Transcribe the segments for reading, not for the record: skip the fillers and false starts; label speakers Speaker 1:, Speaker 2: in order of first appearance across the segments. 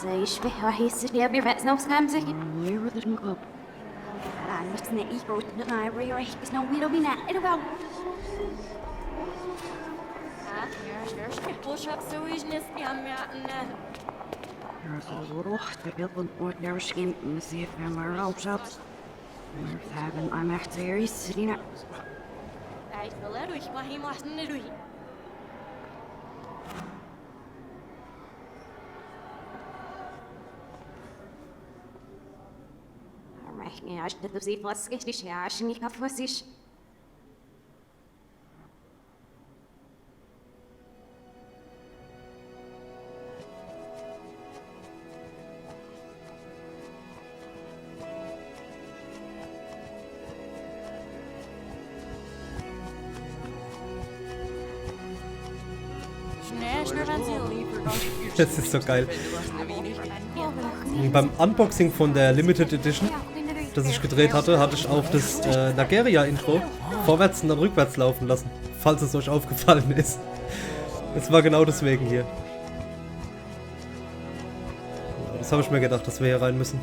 Speaker 1: Ich weiß, der wir werden aufs Heim sich. Never let him go. I'm not the ego, not my rear. It's no will be not. It'll go. Push-up so is nicht gemerken. Der wird und ordentlich schinden, sie wenn wir rauschaut. Wir haben am herzzerreißende. Ich will durch, mach ihm was nicht durch. Ja, ich dachte, sie was richtig herrschen, ich hab was ich.
Speaker 2: Das ist so geil. Und beim Unboxing von der Limited Edition, das ich gedreht hatte, hatte ich auch das Naggeria-Intro vorwärts und dann rückwärts laufen lassen, falls es euch aufgefallen ist. Das war genau deswegen hier. Das habe ich mir gedacht, dass wir hier rein müssen.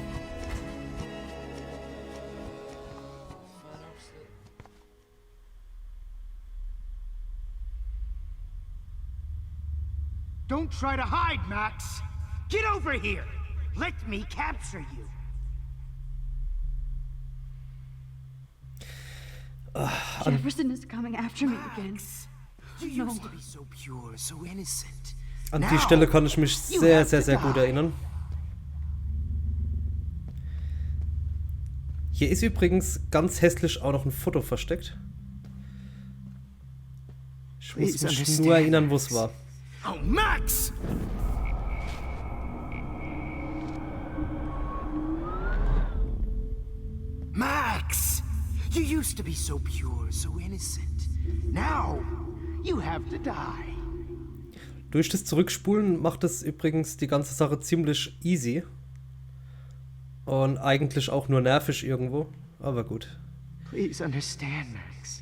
Speaker 3: Don't try to hide, Max! Get over here! Let me capture you!
Speaker 1: Jefferson is coming after me again.
Speaker 3: You used to be so pure, so innocent.
Speaker 2: An die Stelle kann ich mich sehr, sehr, sehr gut erinnern. Hier ist übrigens ganz hässlich auch noch ein Foto versteckt. Ich muss mich nur erinnern, wo es war.
Speaker 3: Oh, Max! Max! You used to be so pure, so innocent. Now, you have to die.
Speaker 2: Durch das Zurückspulen macht es übrigens die ganze Sache ziemlich easy. Und eigentlich auch nur nervig irgendwo, aber gut.
Speaker 3: Please understand, Max.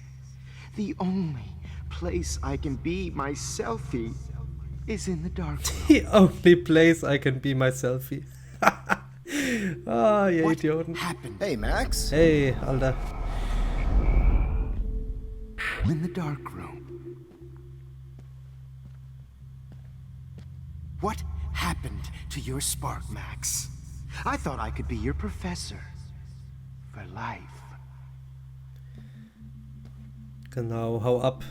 Speaker 3: The only place I can be my selfie is in the dark room.
Speaker 2: The only place I can be my selfie. Ah, ihr Idioten.
Speaker 4: Hey, Max.
Speaker 2: Hey, Alter.
Speaker 3: In the dark room. What happened to your spark, Max? I thought I could be your professor for life.
Speaker 2: Genau, hau ab.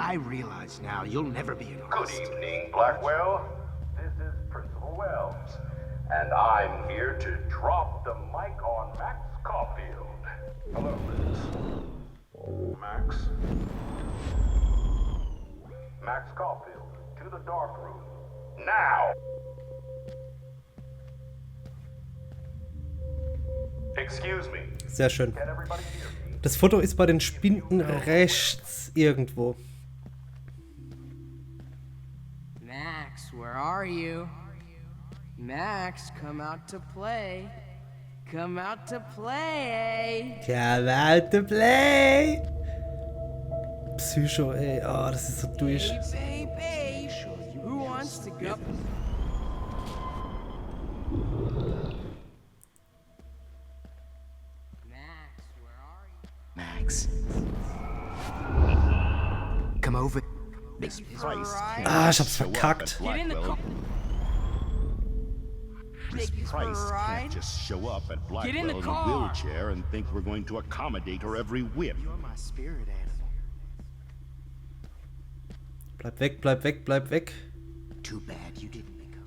Speaker 3: I realize now you'll never be an
Speaker 5: Good
Speaker 3: artist.
Speaker 5: evening, Blackwell. This is Principal Wells, and I'm here to drop the mic on Max Caulfield. Hello, Liz. Max? Max Caulfield, to the dark room. Now! Excuse me.
Speaker 2: Sehr schön.
Speaker 5: Can everybody hear me?
Speaker 2: Das Foto ist bei den Spinden rechts irgendwo.
Speaker 6: Max, where are you? Max, come out to play. Come out to play.
Speaker 2: Come out to play. Psycho, ey. Oh, das ist so durch.
Speaker 6: Hey, baby. Who wants to go? Max, where are you?
Speaker 3: Max. Come over.
Speaker 4: This price
Speaker 2: Ah, ich hab's verkackt.
Speaker 6: Get in the car.
Speaker 4: This price can't just show up at
Speaker 6: Get in the
Speaker 4: Blackwell in a
Speaker 6: car.
Speaker 4: wheelchair and think we're going to accommodate her every whim.
Speaker 3: You're my spirit animal.
Speaker 2: Bleib weg, bleib weg, bleib weg.
Speaker 3: Too bad you didn't become.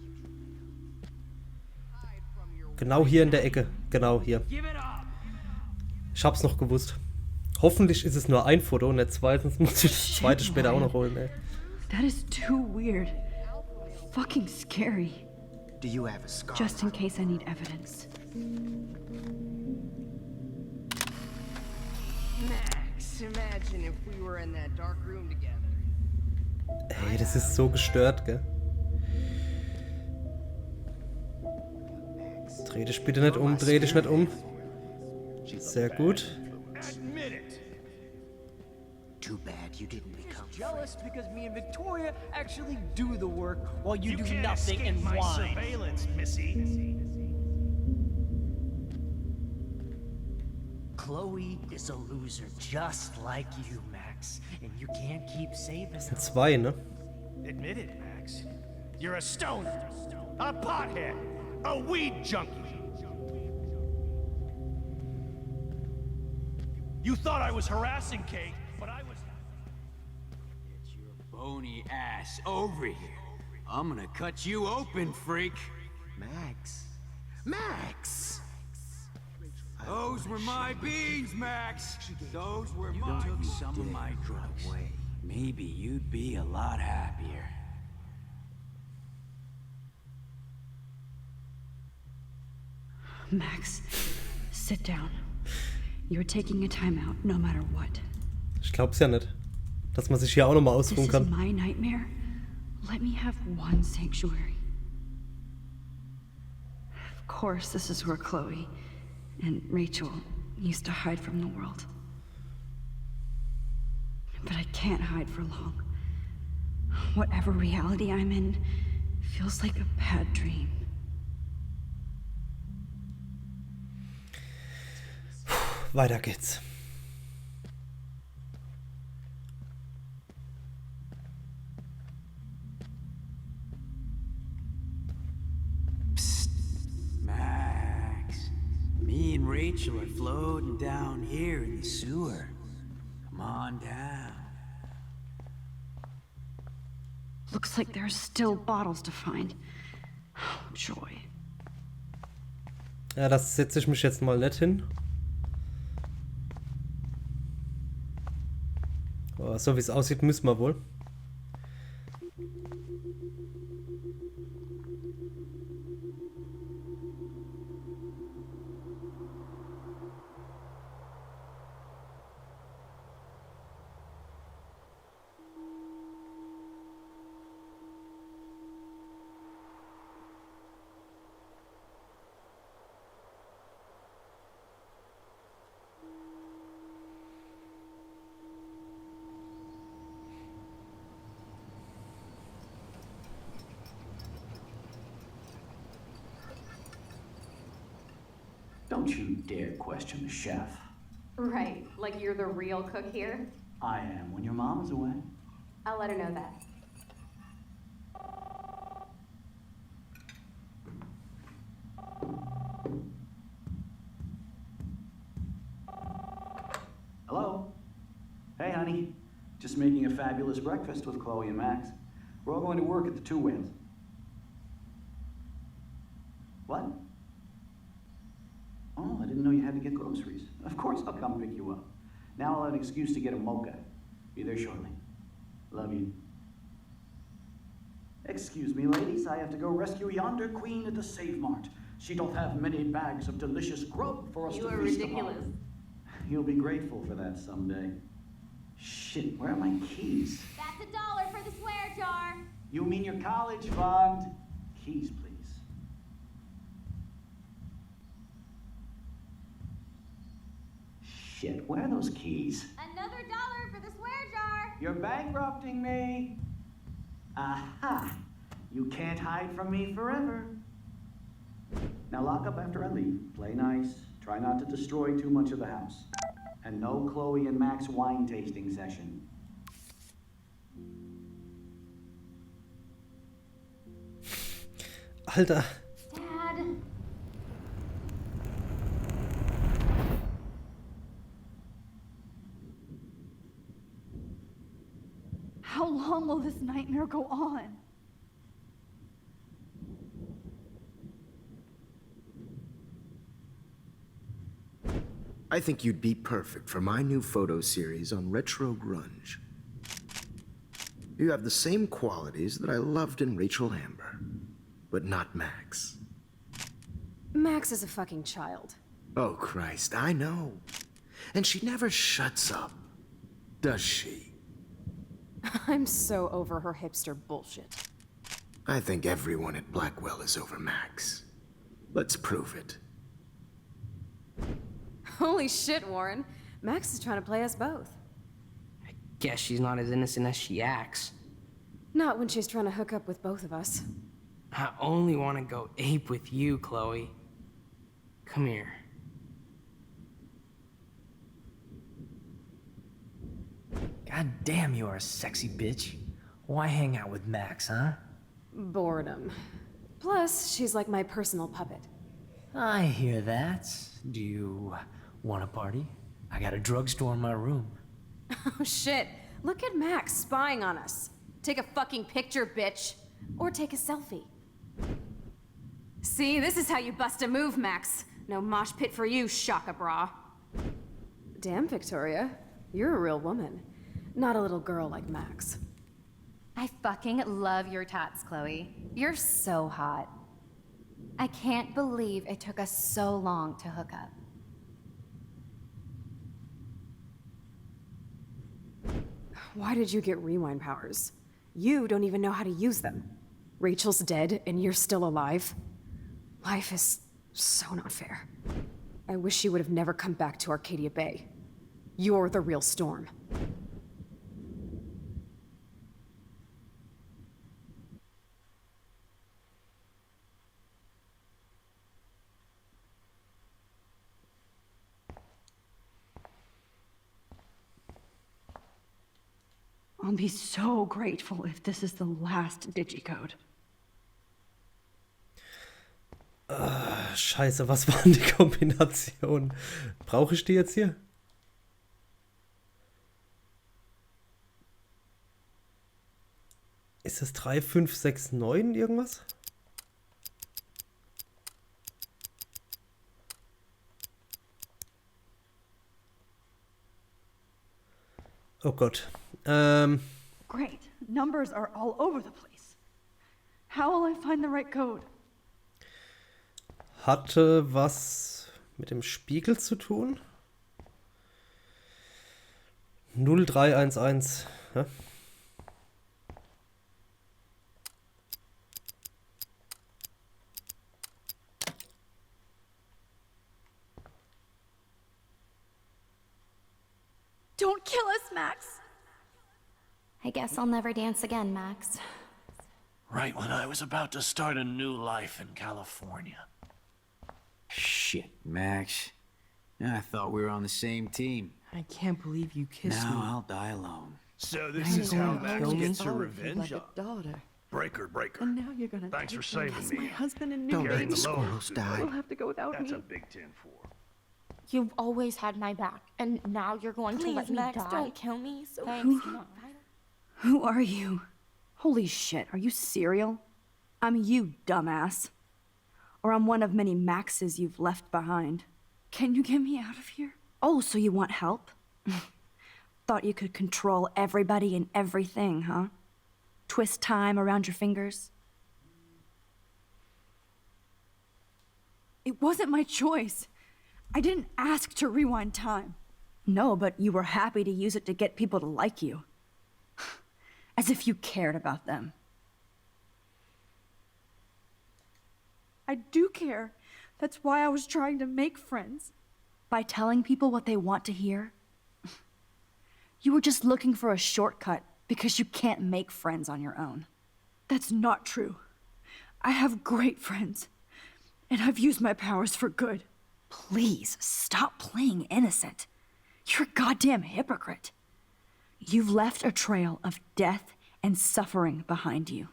Speaker 2: Genau hier in der Ecke. Genau hier.
Speaker 6: Give it up.
Speaker 2: Ich hab's noch gewusst. Hoffentlich ist es nur ein Foto und nicht zwei, sonst muss ich das zweite später auch noch holen, ey.
Speaker 1: That is too weird. Fucking scary.
Speaker 3: Do you have a scar?
Speaker 1: Just in case I need evidence.
Speaker 6: Max, imagine if we were in that dark room together.
Speaker 2: Ey, das ist so gestört, gell? Dreh dich bitte nicht um, dreh dich nicht um. Sehr gut.
Speaker 4: Admit it.
Speaker 3: Too
Speaker 7: Too bad you didn't become
Speaker 8: jealous because me and Victoria actually do the work while you do
Speaker 9: can't
Speaker 8: nothing
Speaker 9: escape
Speaker 8: and
Speaker 9: my
Speaker 8: whine.
Speaker 9: surveillance, missy.
Speaker 8: Chloe is a loser just like you, Max, and you can't keep saving her.
Speaker 2: Zwei, ne?
Speaker 9: Admit it, Max. You're a stoner, a pothead, a weed junkie. You thought I was harassing Kate, but I was...
Speaker 10: Get your bony ass over here. I'm gonna cut you open, freak.
Speaker 3: Max. Max!
Speaker 10: Those were my beans, Max. Those were my... You took some of my drugs. Maybe you'd be a lot happier.
Speaker 1: Max, sit down. You're taking a time out, no matter what.
Speaker 2: Ich glaub's ja nicht, dass man sich hier auch nochmal
Speaker 1: This
Speaker 2: ausruhen
Speaker 1: is
Speaker 2: kann.
Speaker 1: my nightmare. Let me have one sanctuary. Of course, this is where Chloe and Rachel used to hide from the world. But I can't hide for long. Whatever reality I'm in feels like a bad dream.
Speaker 2: Weiter geht's.
Speaker 10: Psst, Max. Me and Rachel are floating down here in the sewer. Come on down.
Speaker 1: Looks like there's still bottles to find. Oh, joy.
Speaker 2: Ja, das setze ich mich jetzt mal nicht hin. Aber so wie es aussieht, müssen wir wohl.
Speaker 11: Don't you dare question the chef.
Speaker 12: Right, like you're the real cook here?
Speaker 11: I am when your mom is away.
Speaker 12: I'll let her know that.
Speaker 11: Hello? Hey, honey. Just making a fabulous breakfast with Chloe and Max. We're all going to work at the Two Whales. What? Oh, I didn't know you had to get groceries. Of course I'll come pick you up. Now I'll have an excuse to get a mocha. Be there shortly. Love you. Excuse me, ladies. I have to go rescue yonder queen at the Save Mart. She doth have many bags of delicious grub for us to feast upon.
Speaker 12: You are ridiculous.
Speaker 11: You'll be grateful for that someday. Shit, where are my keys?
Speaker 12: That's $1 for the swear jar.
Speaker 11: You mean your college fund? Keys, please. Shit, where are those keys?
Speaker 12: Another $1 for the swear jar.
Speaker 11: You're bankrupting me. Aha! You can't hide from me forever. Now lock up after I leave. Play nice. Try not to destroy too much of the house. And no Chloe and Max wine tasting session.
Speaker 2: Alter.
Speaker 12: Dad.
Speaker 13: How long will this nightmare go on?
Speaker 3: I think you'd be perfect for my new photo series on retro grunge. You have the same qualities that I loved in Rachel Amber, but not Max.
Speaker 12: Max is a fucking child.
Speaker 3: Oh, Christ, I know. And she never shuts up, does she?
Speaker 12: I'm so over her hipster bullshit.
Speaker 3: I think everyone at Blackwell is over Max. Let's prove it.
Speaker 12: Holy shit, Warren. Max is trying to play us both.
Speaker 8: Guess she's not as innocent as she acts.
Speaker 12: Not when she's trying to hook up with both of us.
Speaker 8: I only want to go ape with you, Chloe. Come here.
Speaker 7: God damn, you are a sexy bitch. Why hang out with Max, huh?
Speaker 12: Boredom. Plus, she's like my personal puppet.
Speaker 7: I hear that. Do you want a party? I got a drugstore in my room.
Speaker 12: Oh shit, look at Max spying on us. Take a fucking picture, bitch. Or take a selfie. See, this is how you bust a move, Max. No mosh pit for you, Shaka Bra. Damn, Victoria. You're a real woman. Not a little girl like Max.
Speaker 14: I fucking love your tats, Chloe. You're so hot. I can't believe it took us so long to hook up.
Speaker 12: Why did you get rewind powers? You don't even know how to use them. Rachel's dead and you're still alive. Life is so not fair. I wish you would have never come back to Arcadia Bay. You're the real storm.
Speaker 13: I'll be so grateful if this is the last digicode.
Speaker 2: Scheiße, was waren die Kombinationen? Brauche ich die jetzt hier? Ist das 3, 5, 6, 9 irgendwas? Oh Gott.
Speaker 13: Great. Numbers are all over the place. How will I find the right code?
Speaker 2: Hatte was mit dem Spiegel zu tun? 0311. Ja?
Speaker 13: Don't kill us, Max!
Speaker 14: I guess I'll never dance again, Max.
Speaker 9: Right when I was about to start a new life in California.
Speaker 10: Shit, Max. I thought we were on the same team.
Speaker 8: I can't believe you kissed
Speaker 10: Now
Speaker 8: me.
Speaker 10: I'll die alone.
Speaker 9: So this is how Max
Speaker 8: kill me?
Speaker 9: gets her revenge on
Speaker 6: daughter.
Speaker 9: Breaker.
Speaker 6: And now you're gonna
Speaker 9: Thanks for
Speaker 6: take me
Speaker 9: saving
Speaker 6: as
Speaker 9: me.
Speaker 6: my husband and new
Speaker 3: Don't let
Speaker 6: baby.
Speaker 3: the squirrels die.
Speaker 6: You'll have to go without
Speaker 9: That's
Speaker 6: me.
Speaker 9: a big 10-4.
Speaker 15: You've always had my back, and now you're going to let me
Speaker 14: Max,
Speaker 15: die.
Speaker 14: don't kill me. So
Speaker 15: Thanks.
Speaker 13: Who are you? Holy shit, are you serial? I'm you, dumbass. Or I'm one of many Maxes you've left behind. Can you get me out of here? Oh, so you want help? Thought you could control everybody and everything, huh? Twist time around your fingers? It wasn't my choice. I didn't ask to rewind time. No, but you were happy to use it to get people to like you. As if you cared about them. I do care. That's why I was trying to make friends. By telling people what they want to hear? You were just looking for a shortcut because you can't make friends on your own. That's not true. I have great friends, and I've used my powers for good. Please, stop playing innocent. You're a goddamn hypocrite. You've left a trail of death and suffering behind you.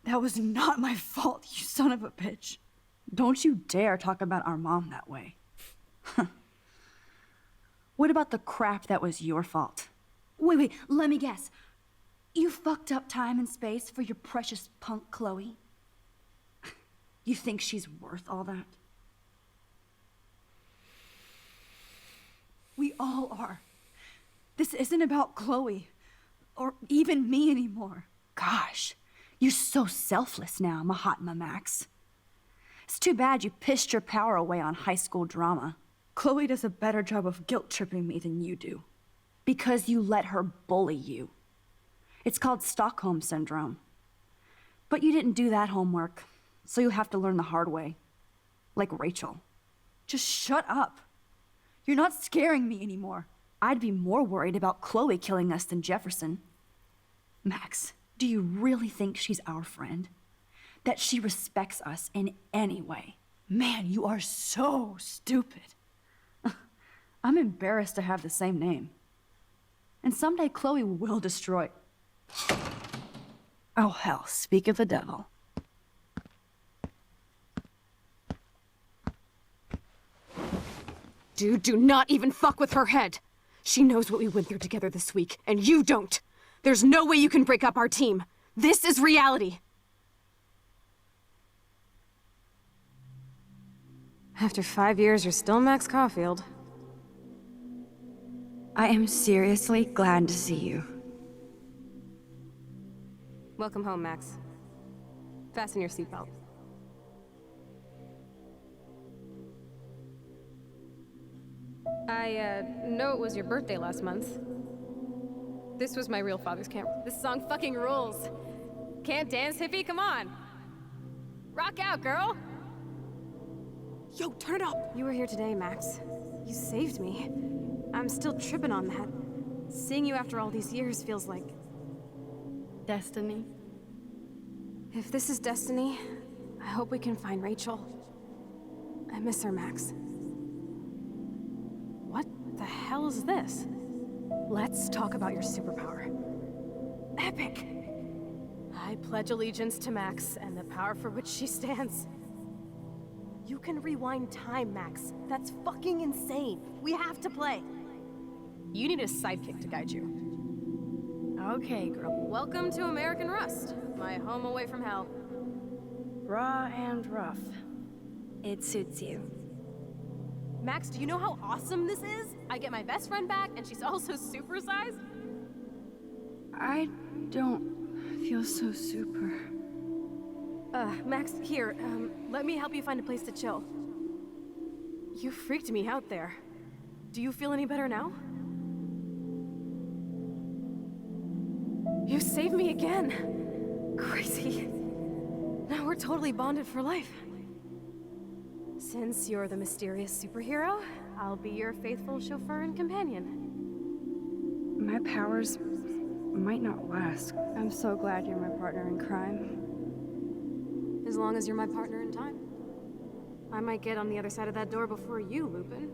Speaker 13: That was not my fault, you son of a bitch. Don't you dare talk about our mom that way. What about the crap that was your fault? Wait, let me guess. You fucked up time and space for your precious punk Chloe? You think she's worth all that? We all are. This isn't about Chloe, or even me anymore. Gosh, you're so selfless now, Mahatma Max. It's too bad you pissed your power away on high school drama. Chloe does a better job of guilt-tripping me than you do. Because you let her bully you. It's called Stockholm Syndrome. But you didn't do that homework, so you'll have to learn the hard way. Like Rachel. Just shut up. You're not scaring me anymore. I'd be more worried about Chloe killing us than Jefferson. Max, do you really think she's our friend? That she respects us in any way? Man, you are so stupid. I'm embarrassed to have the same name. And someday Chloe will destroy... Oh hell, speak of the devil.
Speaker 12: Dude, do not even fuck with her head. She knows what we went through together this week, and you don't. There's no way you can break up our team. This is reality. After 5 years, you're still Max Caulfield.
Speaker 13: I am seriously glad to see you.
Speaker 12: Welcome home, Max. Fasten your seatbelt. I know it was your birthday last month. This was my real father's camera. This song fucking rules. Can't dance, hippie? Come on. Rock out, girl. Yo, turn it up. You were here today, Max. You saved me. I'm still tripping on that. Seeing you after all these years feels like...
Speaker 13: Destiny.
Speaker 12: If this is destiny, I hope we can find Rachel. I miss her, Max. What the hell is this? Let's talk about your superpower. Epic! I pledge allegiance to Max and the power for which she stands. You can rewind time, Max. That's fucking insane. We have to play. You need a sidekick to guide you. Okay, girl. Welcome to American Rust, my home away from hell.
Speaker 13: Raw and rough. It suits you.
Speaker 12: Max, do you know how awesome this is? I get my best friend back, and she's also supersized.
Speaker 13: I don't feel so super.
Speaker 12: Max, here, let me help you find a place to chill. You freaked me out there. Do you feel any better now? You saved me again. Crazy. Now we're totally bonded for life. Since you're the mysterious superhero, I'll be your faithful chauffeur and companion.
Speaker 13: My powers might not last. I'm so glad you're my partner in crime.
Speaker 12: As long as you're my partner in time. I might get on the other side of that door before you, Lupin.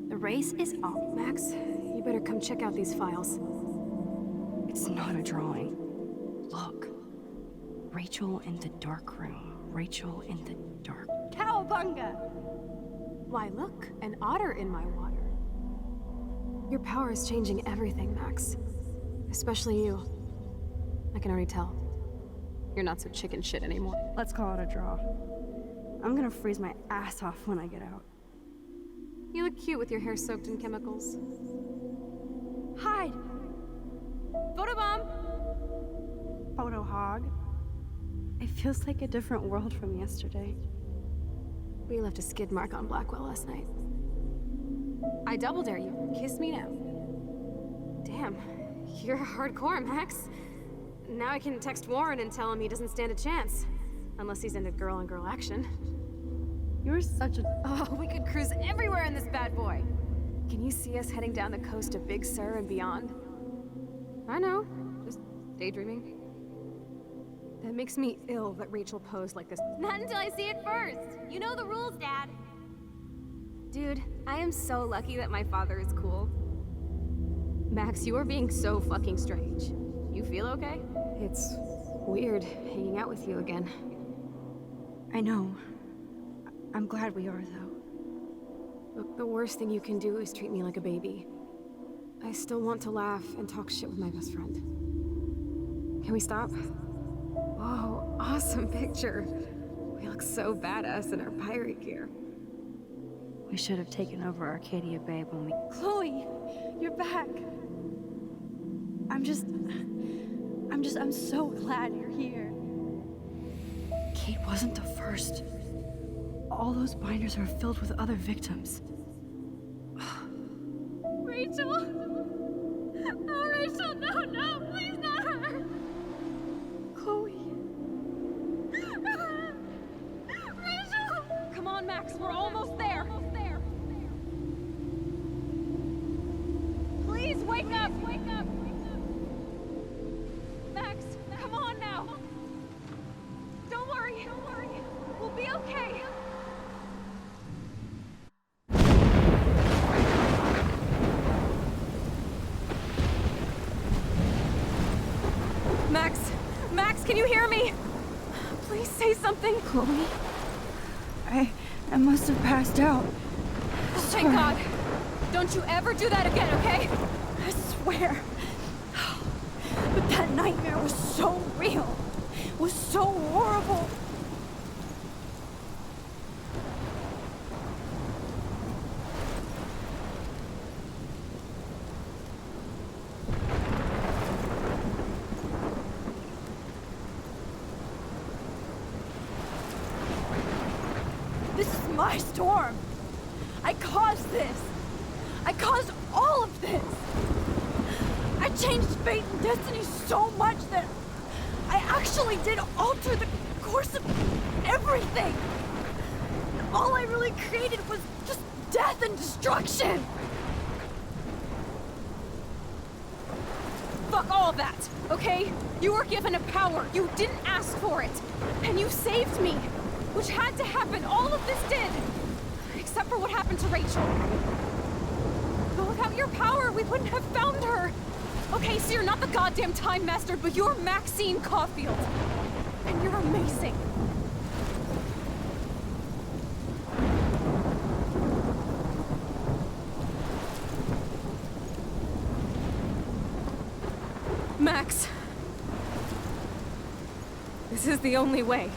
Speaker 12: The race is on. Max, you better come check out these files.
Speaker 13: It's not a drawing. Look. Rachel in the dark room. Rachel in the dark.
Speaker 12: Cowabunga! Why, look, an otter in my water. Your power is changing everything, Max. Especially you. I can already tell. You're not so chicken shit anymore.
Speaker 13: Let's call it a draw. I'm gonna freeze my ass off when I get out.
Speaker 12: You look cute with your hair soaked in chemicals.
Speaker 13: Hide!
Speaker 12: Photobomb!
Speaker 13: Photo hog. It feels like a different world from yesterday.
Speaker 12: We left a skid mark on Blackwell last night. I double dare you. Kiss me now. Damn, you're hardcore, Max. Now I can text Warren and tell him he doesn't stand a chance. Unless he's into girl-on-girl action.
Speaker 13: You're such a...
Speaker 12: Oh, we could cruise everywhere in this bad boy. Can you see us heading down the coast to Big Sur and beyond? I know, just daydreaming. That makes me ill that Rachel posed like this.
Speaker 14: Not until I see it first. You know the rules, Dad.
Speaker 12: Dude, I am so lucky that my father is cool. Max, you are being so fucking strange. You feel okay? It's weird hanging out with you again.
Speaker 13: I know. I'm glad we are, though.
Speaker 12: Look, the worst thing you can do is treat me like a baby. I still want to laugh and talk shit with my best friend. Can we stop? Whoa, awesome picture. We look so badass in our pirate gear.
Speaker 13: We should have taken over Arcadia Bay when we...
Speaker 12: Chloe, you're back.
Speaker 13: I'm so glad you're here. Kate wasn't the first. All those binders are filled with other victims.
Speaker 14: Rachel! Oh, Rachel, no, please not her!
Speaker 12: Chloe.
Speaker 14: Rachel!
Speaker 12: Come on, Max, we're almost there. wake up! Wake up! Max, come on now! Don't worry, we'll be okay. Max, can you hear me? Please say something.
Speaker 13: Chloe, I must have passed out.
Speaker 12: Oh, thank God. Don't you ever do that again, okay?
Speaker 13: I swear. But that nightmare was so real. Was so horrible. This is my storm. I caused this. I caused all of this. I changed fate and destiny so much that I actually did alter the course of everything. All I really created was just death and destruction.
Speaker 12: Fuck all of that, okay? You were given a power. You didn't ask for it. And you saved me, which had to happen. All of this did. Except for what happened to Rachel. But without your power, we wouldn't have found her. Okay, so you're not the goddamn Time Master, but you're Maxine Caulfield. And you're amazing. Max. This is the only way.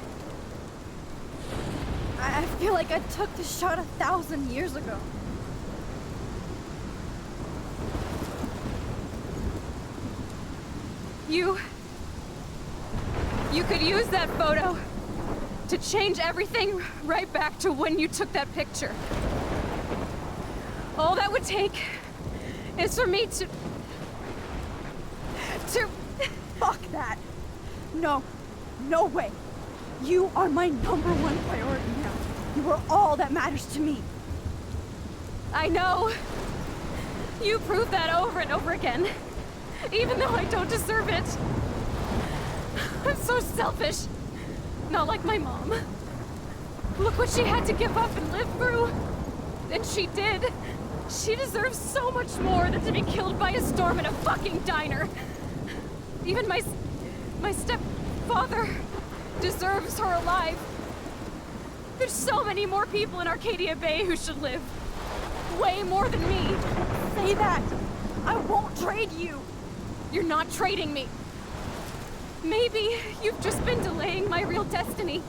Speaker 13: I feel like I took the shot 1,000 years ago.
Speaker 12: You could use that photo to change everything right back to when you took that picture. All that would take is for me to...
Speaker 13: Fuck that. No way. You are my #1 priority now. You are all that matters to me.
Speaker 12: I know. You proved that over and over again. Even though I don't deserve it. I'm so selfish. Not like my mom. Look what she had to give up and live through. And she did. She deserves so much more than to be killed by a storm in a fucking diner. Even my stepfather deserves her alive. There's so many more people in Arcadia Bay who should live. Way more than me.
Speaker 13: Say that. I won't trade you.
Speaker 12: You're not trading me. Maybe you've just been delaying my real destiny.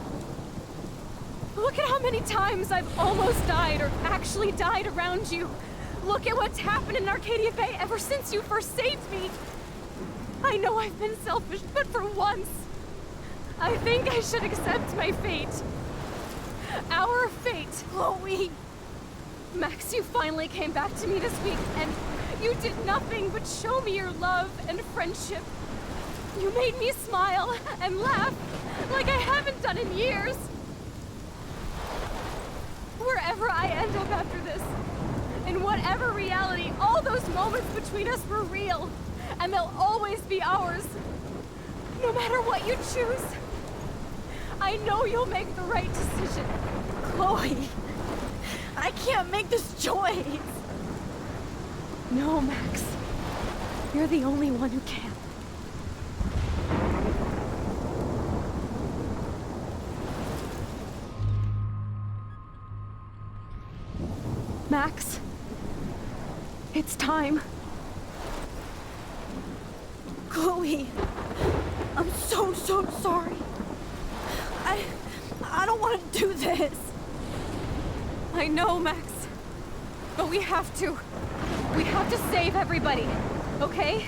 Speaker 12: Look at how many times I've almost died or actually died around you. Look at what's happened in Arcadia Bay ever since you first saved me. I know I've been selfish, but for once, I think I should accept my fate. Our fate.
Speaker 13: Chloe.
Speaker 12: Max, you finally came back to me this week, and you did nothing but show me your love and friendship. You made me smile and laugh like I haven't done in years. Wherever I end up after this, in whatever reality, all those moments between us were real, and they'll always be ours. No matter what you choose, I know you'll make the right decision.
Speaker 13: Chloe, I can't make this choice.
Speaker 12: No, Max. You're the only one who can. Max, it's time.
Speaker 13: Chloe, I'm so sorry. I don't want to do this.
Speaker 12: I know, Max. But we have to. We have to save everybody, okay?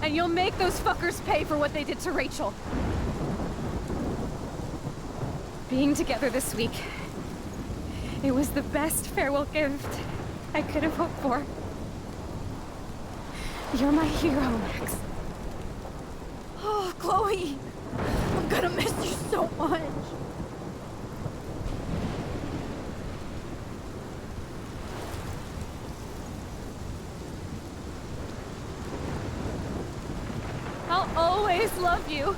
Speaker 12: And you'll make those fuckers pay for what they did to Rachel. Being together this week, it was the best farewell gift I could have hoped for. You're my hero, Max.
Speaker 13: Oh, Chloe, I'm gonna miss you so much.
Speaker 12: always love you.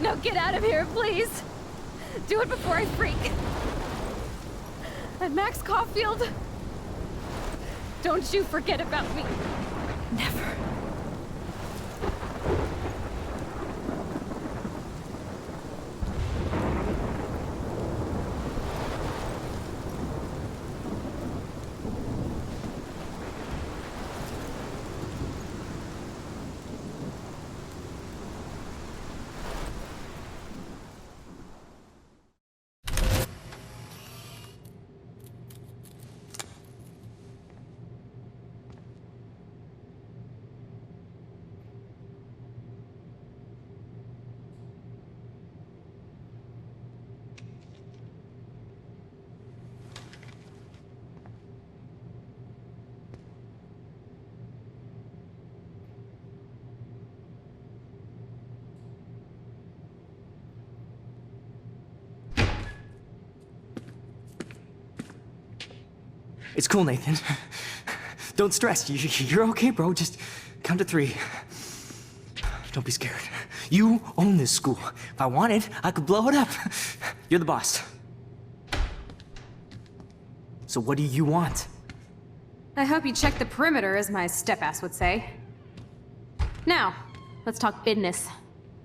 Speaker 12: Now get out of here, please. Do it before I freak. And Max Caulfield, don't you forget about me. Never.
Speaker 10: It's cool, Nathan. Don't stress. You're okay, bro. Just count to 3. Don't be scared. You own this school. If I wanted, I could blow it up. You're the boss. So what do you want?
Speaker 12: I hope you check the perimeter, as my step-ass would say. Now, let's talk business.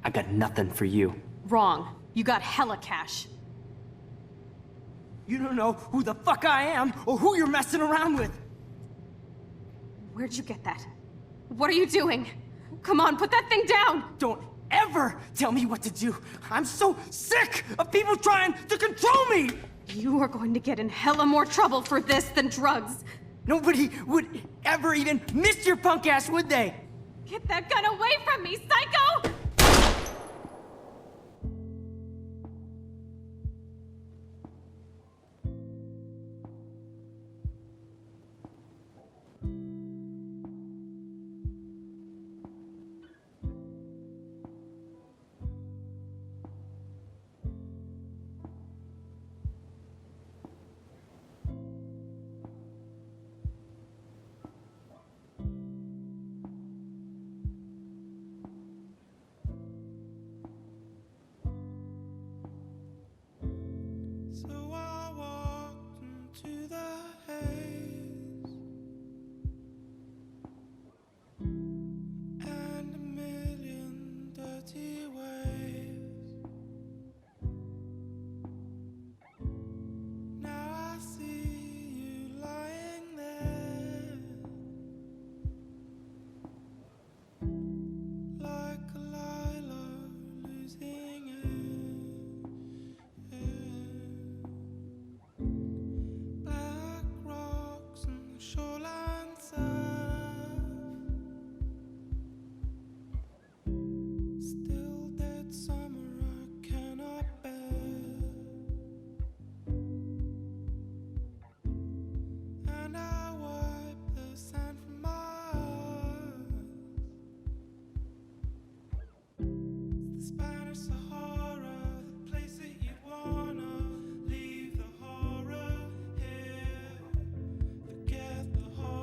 Speaker 10: I got nothing for you.
Speaker 12: Wrong. You got hella cash.
Speaker 10: You don't know who the fuck I am or who you're messing around with.
Speaker 12: Where'd you get that? What are you doing? Come on, put that thing down!
Speaker 10: Don't ever tell me what to do. I'm so sick of people trying to control me!
Speaker 12: You are going to get in hella more trouble for this than drugs.
Speaker 10: Nobody would ever even miss your punk ass, would they?
Speaker 12: Get that gun away from me, psycho!
Speaker 16: Forget the horror.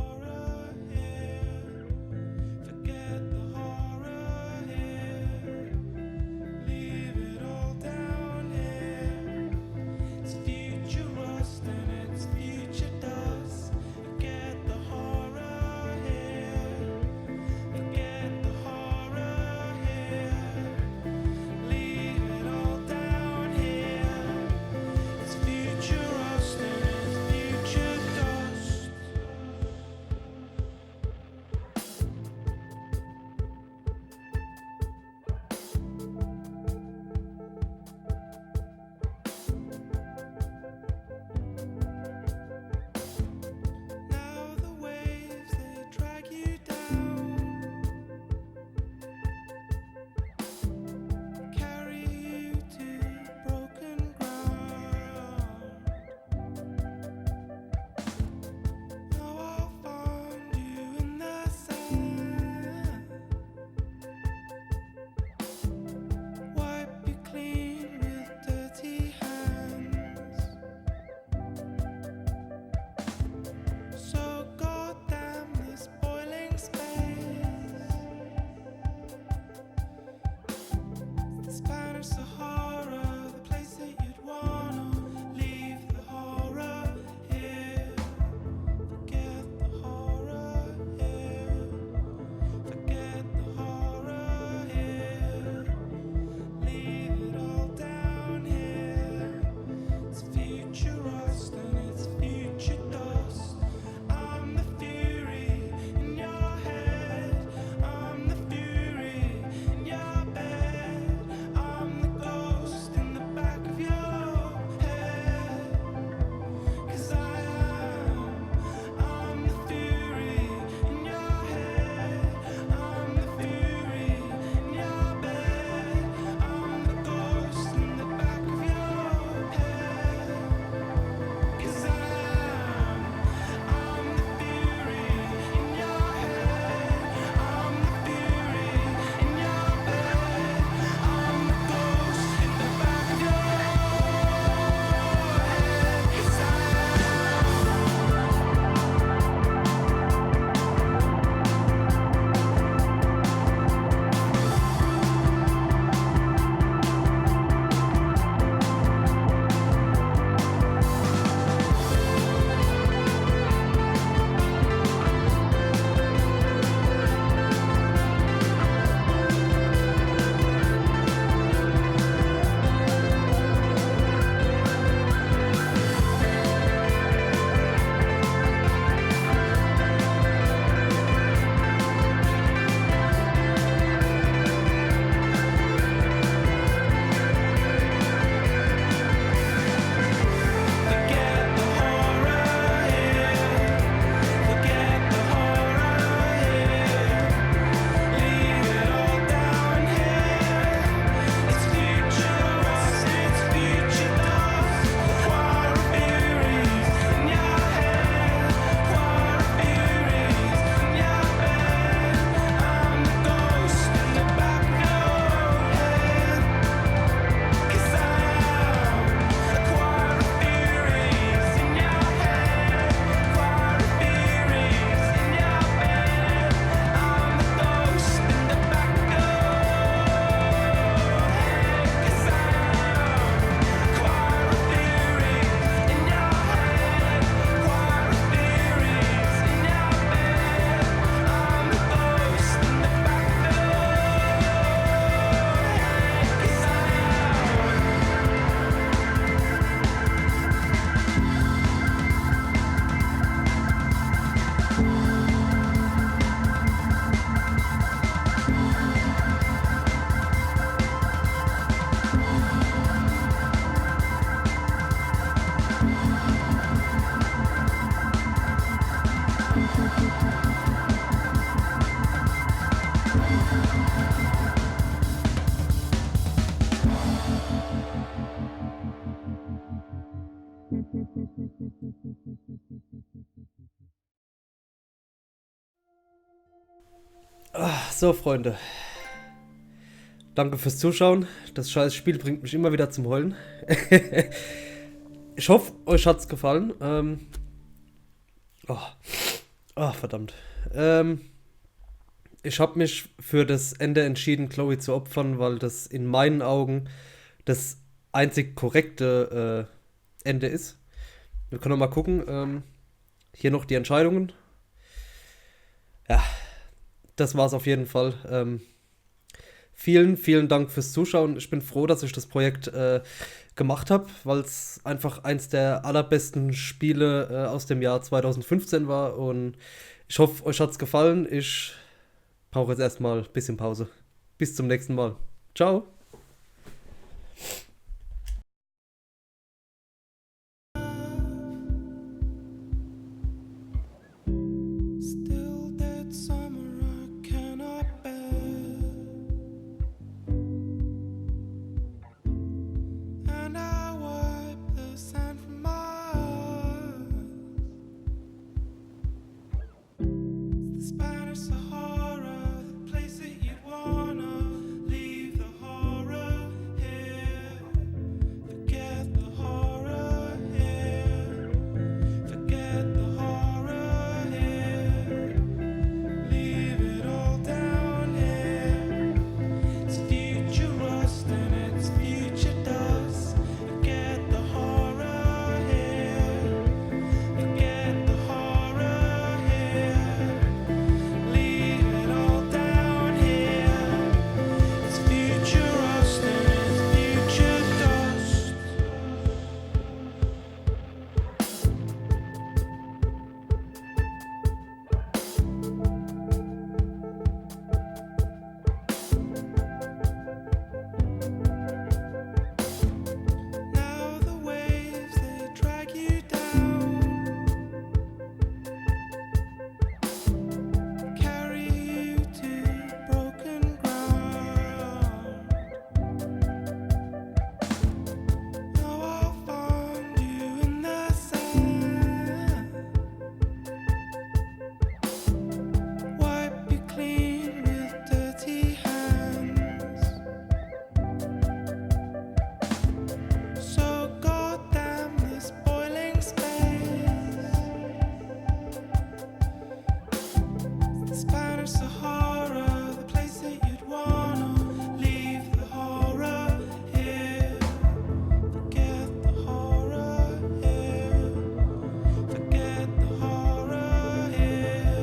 Speaker 2: So, Freunde. Danke fürs Zuschauen. Das scheiß Spiel bringt mich immer wieder zum Heulen. Ich hoffe, euch hat's gefallen. Verdammt. Ich habe mich für das Ende entschieden, Chloe zu opfern, weil das in meinen Augen das einzig korrekte Ende ist. Wir können mal gucken. Hier noch die Entscheidungen. Ja, das war's auf jeden Fall. Vielen, vielen Dank fürs Zuschauen. Ich bin froh, dass ich das Projekt gemacht habe, weil es einfach eins der allerbesten Spiele aus dem Jahr 2015 war. Und ich hoffe, euch hat's gefallen. Ich brauche jetzt erstmal ein bisschen Pause. Bis zum nächsten Mal. Ciao.